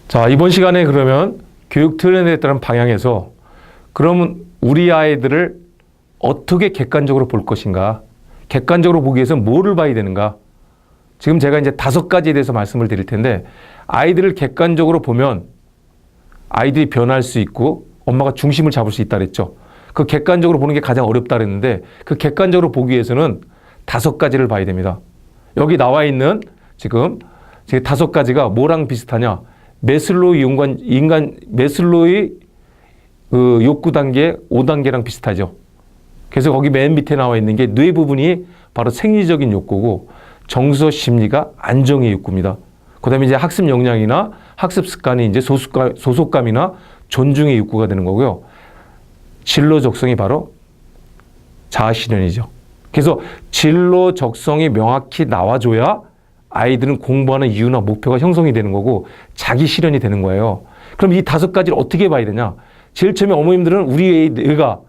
자, 이번 시간에 그러면 교육 트렌드에 따른 방향에서 그러면 우리 아이들을 어떻게 객관적으로 볼 것인가? 객관적으로 보기 위해서 뭐를 봐야 되는가? 지금 제가 이제 5가지에 대해서 말씀을 드릴 텐데 아이들을 객관적으로 보면 아이들이 변할 수 있고 엄마가 중심을 잡을 수 있다 그랬죠. 그 객관적으로 보는 게 가장 어렵다 그랬는데 그 객관적으로 보기 위해서는 5가지를 봐야 됩니다. 여기 나와 있는 지금 제 5가지가 뭐랑 비슷하냐? 매슬로우의 매슬로우의 그 욕구 단계 5단계랑 비슷하죠. 그래서 거기 맨 밑에 나와 있는 게 뇌 부분이 바로 생리적인 욕구고 정서 심리가 안정의 욕구입니다. 그 다음에 이제 학습 역량이나 학습 습관이 이제 소속감이나 존중의 욕구가 되는 거고요. 진로 적성이 바로 자아 실현이죠. 그래서 진로 적성이 명확히 나와줘야 아이들은 공부하는 이유나 목표가 형성이 되는 거고 자기 실현이 되는 거예요. 그럼 이 5가지를 어떻게 봐야 되냐? 제일 처음에 어머님들은 우리 뇌가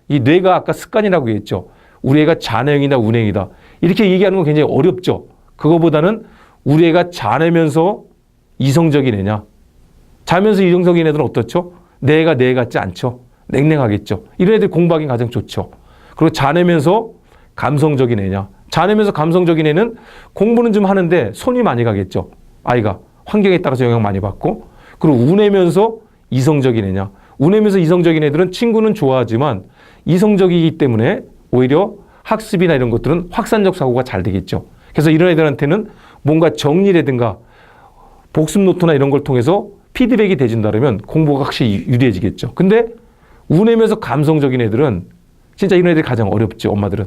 이 뇌가 아까 습관이라고 했죠. 우리 애가 잔행이다 운행이다. 이렇게 얘기하는 건 굉장히 어렵죠. 그거보다는 우리 애가 자면서 이성적인 애냐. 자면서 이성적인 애들은 어떻죠? 내 애가 내 애 같지 않죠. 냉랭하겠죠. 이런 애들 공부하기 가장 좋죠. 그리고 자면서 감성적인 애냐. 자면서 감성적인 애는 공부는 좀 하는데 손이 많이 가겠죠. 아이가 환경에 따라서 영향 많이 받고. 그리고 우내면서 이성적인 애냐. 우내면서 이성적인 애들은 친구는 좋아하지만 이성적이기 때문에 오히려 학습이나 이런 것들은 확산적 사고가 잘 되겠죠. 그래서 이런 애들한테는 뭔가 정리라든가 복습 노트나 이런 걸 통해서 피드백이 돼준다면 공부가 확실히 유리해지겠죠. 근데 우내면서 감성적인 애들은 진짜 이런 애들이 가장 어렵죠. 엄마들은.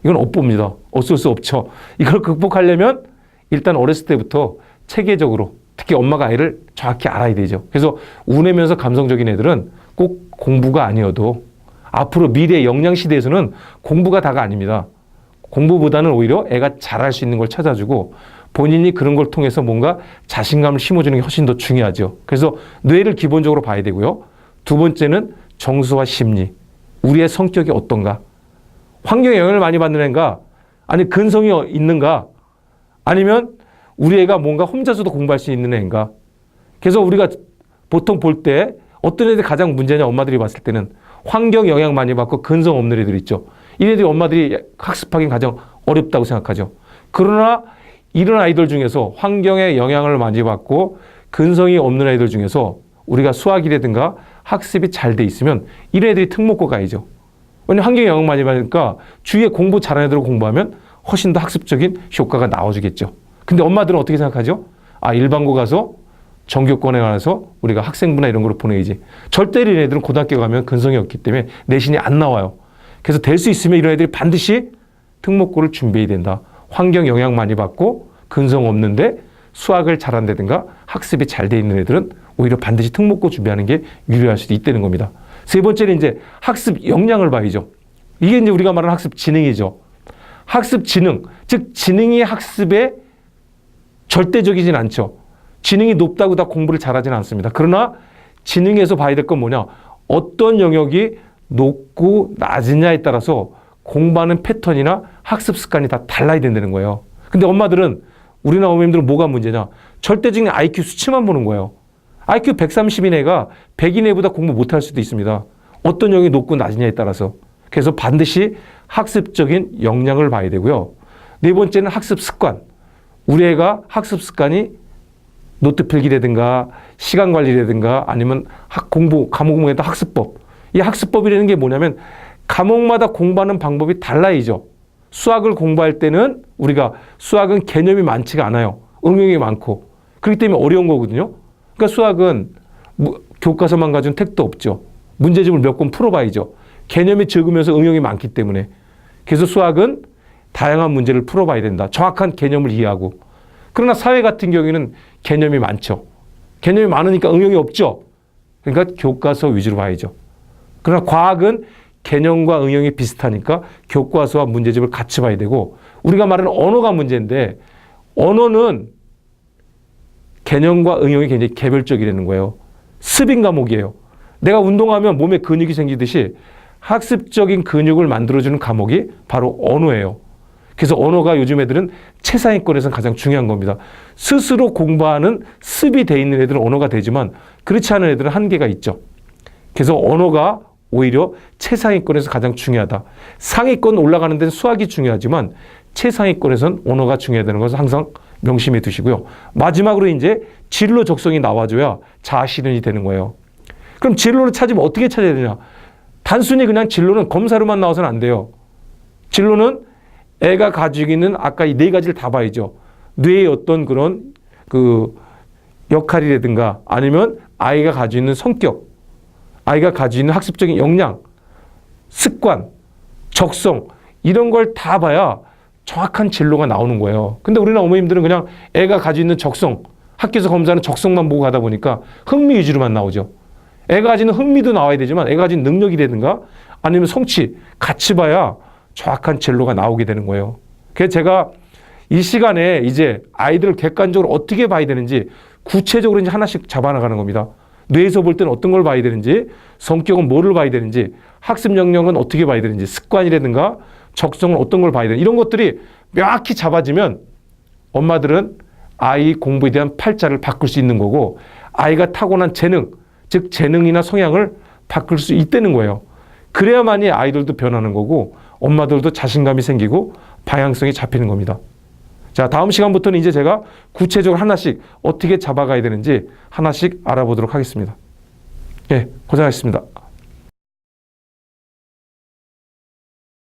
이건 업보입니다. 어쩔 수 없죠. 이걸 극복하려면 일단 어렸을 때부터 체계적으로 특히 엄마가 아이를 정확히 알아야 되죠. 그래서 우내면서 감성적인 애들은 꼭 공부가 아니어도 앞으로 미래 역량 시대에서는 공부가 다가 아닙니다. 공부보다는 오히려 애가 잘할 수 있는 걸 찾아주고 본인이 그런 걸 통해서 뭔가 자신감을 심어주는 게 훨씬 더 중요하죠. 그래서 뇌를 기본적으로 봐야 되고요. 2번째는 정서와 심리. 우리의 성격이 어떤가? 환경에 영향을 많이 받는 애인가? 아니 근성이 있는가? 아니면 우리 애가 뭔가 혼자서도 공부할 수 있는 애인가? 그래서 우리가 보통 볼 때 어떤 애들이 가장 문제냐 엄마들이 봤을 때는 환경 영향 많이 받고 근성 없는 애들 있죠. 이래들이 엄마들이 학습하기는 가장 어렵다고 생각하죠. 그러나 이런 아이들 중에서 환경의 영향을 많이 받고 근성이 없는 아이들 중에서 우리가 수학이라든가 학습이 잘 돼 있으면 이런 애들이 특목고 가야죠. 왜냐하면 환경에 영향 많이 받으니까 주위에 공부 잘하는 애들 공부하면 훨씬 더 학습적인 효과가 나와주겠죠. 근데 엄마들은 어떻게 생각하죠? 아, 일반고 가서 정규권에 가서 우리가 학생부나 이런 걸 보내야지. 절대 이런 애들은 고등학교 가면 근성이 없기 때문에 내신이 안 나와요. 그래서 될 수 있으면 이런 애들이 반드시 특목고를 준비해야 된다. 환경 영향 많이 받고 근성 없는데 수학을 잘한다든가 학습이 잘 돼 있는 애들은 오히려 반드시 특목고 준비하는 게 유리할 수도 있다는 겁니다. 3번째는 이제 학습 역량을 봐야죠. 이게 이제 우리가 말하는 학습 지능이죠. 학습 지능, 즉 지능이 학습에 절대적이진 않죠. 지능이 높다고 다 공부를 잘하지는 않습니다. 그러나 지능에서 봐야 될 건 뭐냐? 어떤 영역이 높고 낮으냐에 따라서 공부하는 패턴이나 학습 습관이 다 달라야 된다는 거예요. 근데 엄마들은 우리나 어머님들은 뭐가 문제냐? 절대적인 IQ 수치만 보는 거예요. IQ 130인 애가 100인 애보다 공부 못할 수도 있습니다. 어떤 영역이 높고 낮으냐에 따라서. 그래서 반드시 학습적인 역량을 봐야 되고요. 4번째는 학습 습관. 우리 애가 학습 습관이 노트 필기라든가 시간 관리라든가 아니면 과목 공부에다 학습법. 이 학습법이라는 게 뭐냐면 과목마다 공부하는 방법이 달라이죠. 수학을 공부할 때는 우리가 수학은 개념이 많지가 않아요. 응용이 많고. 그렇기 때문에 어려운 거거든요. 그러니까 수학은 교과서만 가지고는 택도 없죠. 문제집을 몇 권 풀어봐야죠. 개념이 적으면서 응용이 많기 때문에. 그래서 수학은 다양한 문제를 풀어봐야 된다. 정확한 개념을 이해하고. 그러나 사회 같은 경우에는 개념이 많죠. 개념이 많으니까 응용이 없죠. 그러니까 교과서 위주로 봐야죠. 그러나 과학은 개념과 응용이 비슷하니까 교과서와 문제집을 같이 봐야 되고 우리가 말하는 언어가 문제인데 언어는 개념과 응용이 굉장히 개별적이라는 거예요. 습인 과목이에요. 내가 운동하면 몸에 근육이 생기듯이 학습적인 근육을 만들어주는 과목이 바로 언어예요. 그래서 언어가 요즘 애들은 최상위권에서는 가장 중요한 겁니다. 스스로 공부하는 습이 돼 있는 애들은 언어가 되지만 그렇지 않은 애들은 한계가 있죠. 그래서 언어가 오히려 최상위권에서 가장 중요하다. 상위권 올라가는 데는 수학이 중요하지만 최상위권에서는 언어가 중요하다는 것을 항상 명심해 두시고요. 마지막으로 이제 진로 적성이 나와줘야 자아실현이 되는 거예요. 그럼 진로를 찾으면 어떻게 찾아야 되냐? 단순히 그냥 진로는 검사로만 나와서는 안 돼요. 진로는 애가 가지고 있는 아까 이 네 가지를 다 봐야죠. 뇌의 어떤 그런 그 역할이라든가 아니면 아이가 가지고 있는 성격, 아이가 가지고 있는 학습적인 역량, 습관, 적성 이런 걸 다 봐야 정확한 진로가 나오는 거예요. 근데 우리나라 어머님들은 그냥 애가 가지고 있는 적성, 학교에서 검사하는 적성만 보고 가다 보니까 흥미 위주로만 나오죠. 애가 가지고 있는 흥미도 나와야 되지만 애가 가지고 있는 능력이라든가 아니면 성취, 같이 봐야 정확한 진로가 나오게 되는 거예요. 그래서 제가 이 시간에 이제 아이들을 객관적으로 어떻게 봐야 되는지 구체적으로 이제 하나씩 잡아나가는 겁니다. 뇌에서 볼 때는 어떤 걸 봐야 되는지, 성격은 뭐를 봐야 되는지, 학습 역량은 어떻게 봐야 되는지, 습관이라든가 적성은 어떤 걸 봐야 되는지 이런 것들이 명확히 잡아지면 엄마들은 아이 공부에 대한 팔자를 바꿀 수 있는 거고 아이가 타고난 재능, 즉 재능이나 성향을 바꿀 수 있다는 거예요. 그래야만이 아이들도 변하는 거고 엄마들도 자신감이 생기고 방향성이 잡히는 겁니다. 자, 다음 시간부터는 이제 제가 구체적으로 하나씩 어떻게 잡아가야 되는지 하나씩 알아보도록 하겠습니다. 예, 고생하셨습니다.